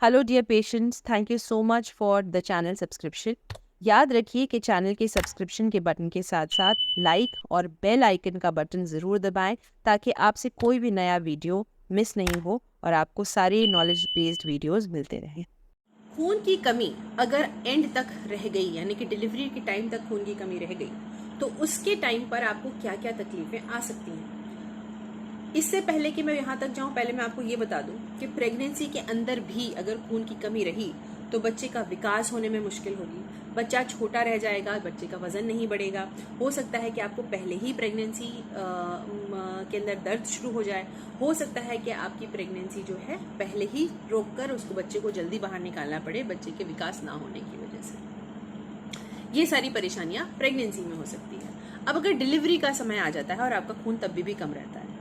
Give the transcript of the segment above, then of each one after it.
Hello dear patients, thank you so much for the channel subscription. याद रखिए कि channel के सब्सक्रिप्शन के बटन के साथ साथ लाइक और बेल आइकन का बटन ज़रूर दबाएं ताकि आपसे कोई भी नया वीडियो मिस नहीं हो और आपको सारे नॉलेज बेस्ड वीडियोस मिलते रहें। खून की कमी अगर एंड तक रह गई, यानी कि डिलीवरी के टाइम तक खून की कमी रह गई, तो उसके टाइम पर आपको क्या क्या तकलीफें आ सकती हैं। इससे पहले कि मैं यहाँ तक जाऊँ, पहले मैं आपको ये बता दूँ कि प्रेगनेंसी के अंदर भी अगर खून की कमी रही तो बच्चे का विकास होने में मुश्किल होगी, बच्चा छोटा रह जाएगा, बच्चे का वजन नहीं बढ़ेगा। हो सकता है कि आपको पहले ही प्रेगनेंसी के अंदर दर्द शुरू हो जाए। हो सकता है कि आपकी प्रेगनेंसी जो है पहले ही रोक कर उसको बच्चे को जल्दी बाहर निकालना पड़े, बच्चे के विकास ना होने की वजह से। ये सारी परेशानियां प्रेगनेंसी में हो सकती है। अब अगर डिलीवरी का समय आ जाता है और आपका खून तब भी कम रहता है,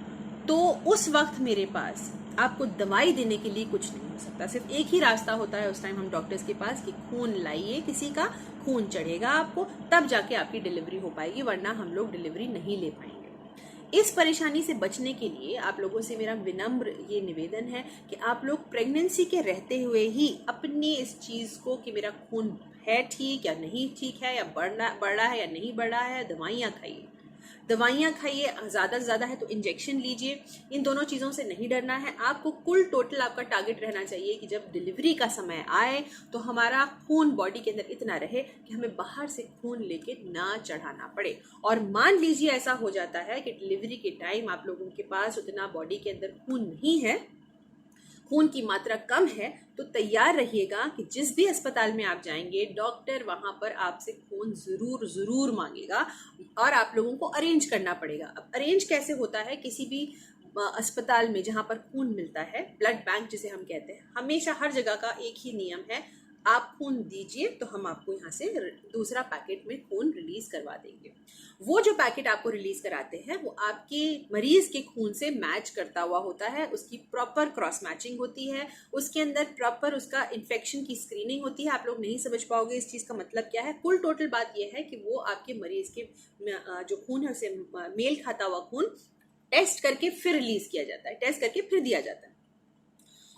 तो उस वक्त मेरे पास आपको दवाई देने के लिए कुछ नहीं हो सकता। सिर्फ एक ही रास्ता होता है उस टाइम हम डॉक्टर्स के पास कि खून लाइए, किसी का खून चढ़ेगा आपको, तब जाके आपकी डिलीवरी हो पाएगी, वरना हम लोग डिलीवरी नहीं ले पाएंगे। इस परेशानी से बचने के लिए आप लोगों से मेरा विनम्र ये निवेदन है कि आप लोग प्रेगनेंसी के रहते हुए ही अपनी इस चीज़ को कि मेरा खून है ठीक या नहीं ठीक है, या बढ़ रहा है या नहीं बढ़ रहा है, दवाइयाँ खाइए। दवाइयाँ खाइए, ज़्यादा से ज़्यादा है तो इंजेक्शन लीजिए। इन दोनों चीज़ों से नहीं डरना है आपको। कुल टोटल आपका टारगेट रहना चाहिए कि जब डिलीवरी का समय आए तो हमारा खून बॉडी के अंदर इतना रहे कि हमें बाहर से खून लेके ना चढ़ाना पड़े। और मान लीजिए ऐसा हो जाता है कि डिलीवरी के टाइम आप लोगों के पास उतना बॉडी के अंदर खून नहीं है, खून की मात्रा कम है, तो तैयार रहिएगा कि जिस भी अस्पताल में आप जाएंगे डॉक्टर वहां पर आपसे खून जरूर जरूर मांगेगा और आप लोगों को अरेंज करना पड़ेगा। अब अरेंज कैसे होता है, किसी भी अस्पताल में जहां पर खून मिलता है, ब्लड बैंक जिसे हम कहते हैं, हमेशा हर जगह का एक ही नियम है, आप खून दीजिए तो हम आपको यहाँ से दूसरा पैकेट में खून रिलीज करवा देंगे। वो जो पैकेट आपको रिलीज कराते हैं वो आपके मरीज के खून से मैच करता हुआ होता है, उसकी प्रॉपर क्रॉस मैचिंग होती है, उसके अंदर प्रॉपर उसका इन्फेक्शन की स्क्रीनिंग होती है। आप लोग नहीं समझ पाओगे इस चीज का मतलब क्या है। कुल टोटल बात यह है कि वो आपके मरीज के जो खून है उसे मेल खाता हुआ खून टेस्ट करके फिर रिलीज किया जाता है, टेस्ट करके फिर दिया जाता है।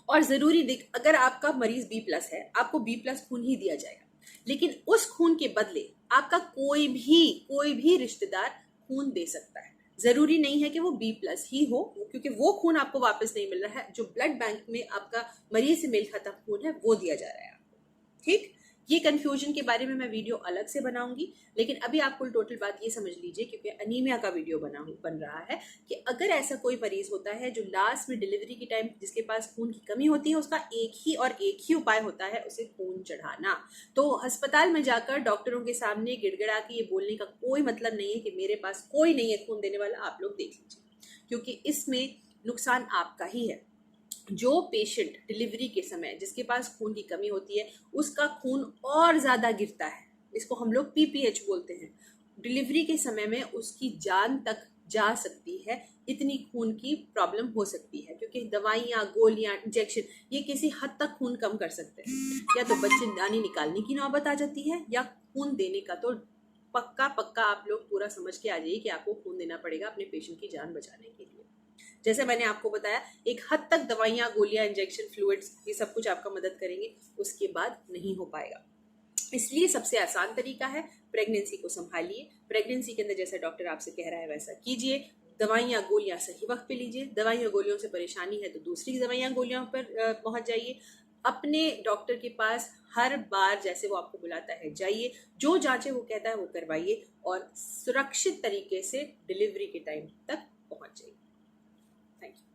और जरूरी दिख, अगर आपका मरीज B+ है, आपको B+ खून ही दिया जाएगा, लेकिन उस खून के बदले आपका कोई भी रिश्तेदार खून दे सकता है। जरूरी नहीं है कि वो B+ ही हो, क्योंकि वो खून आपको वापस नहीं मिल रहा है। जो ब्लड बैंक में आपका मरीज से मेल खाता खून है वो दिया जा रहा है आपको। ठीक, ये कंफ्यूजन के बारे में मैं वीडियो अलग से बनाऊंगी, लेकिन अभी आप कुल टोटल बात ये समझ लीजिए, क्योंकि अनीमिया का वीडियो बन रहा है, कि अगर ऐसा कोई मरीज होता है जो लास्ट में डिलीवरी के टाइम जिसके पास खून की कमी होती है, उसका एक ही उपाय होता है, उसे खून चढ़ाना। तो अस्पताल में जाकर डॉक्टरों के सामने गिड़गिड़ा के ये बोलने का कोई मतलब नहीं है कि मेरे पास कोई नहीं है खून देने वाला, आप लोग देख लीजिए, क्योंकि इसमें नुकसान आपका ही है। जो पेशेंट डिलीवरी के समय जिसके पास खून की कमी होती है उसका खून और ज्यादा गिरता है, इसको हम लोग PPH बोलते हैं। डिलीवरी के समय में उसकी जान तक जा सकती है, इतनी खून की प्रॉब्लम हो सकती है, क्योंकि दवाइयाँ, गोलियां, इंजेक्शन ये किसी हद तक खून कम कर सकते हैं। या तो बच्चे दानी निकालने की नौबत आ जाती है, या खून देने का तो पक्का पक्का आप लोग पूरा समझ के आ जाइए कि आपको खून देना पड़ेगा अपने पेशेंट की जान बचाने के लिए। जैसे मैंने आपको बताया, एक हद तक दवाइयाँ, गोलियां, इंजेक्शन, फ्लूइड्स ये सब कुछ आपका मदद करेंगे, उसके बाद नहीं हो पाएगा। इसलिए सबसे आसान तरीका है, प्रेगनेंसी को संभालिए। प्रेगनेंसी के अंदर जैसा डॉक्टर आपसे कह रहा है वैसा कीजिए। दवाइयाँ गोलियां सही वक्त पे लीजिए। दवाइयाँ गोलियों से परेशानी है तो दूसरी दवाइयाँ गोलियों पर पहुंच जाइए। अपने डॉक्टर के पास हर बार जैसे वो आपको बुलाता है जाइए, जो जांचें वो कहता है वो करवाइए, और सुरक्षित तरीके से डिलीवरी के टाइम तक पहुंच जाइए। Thank you.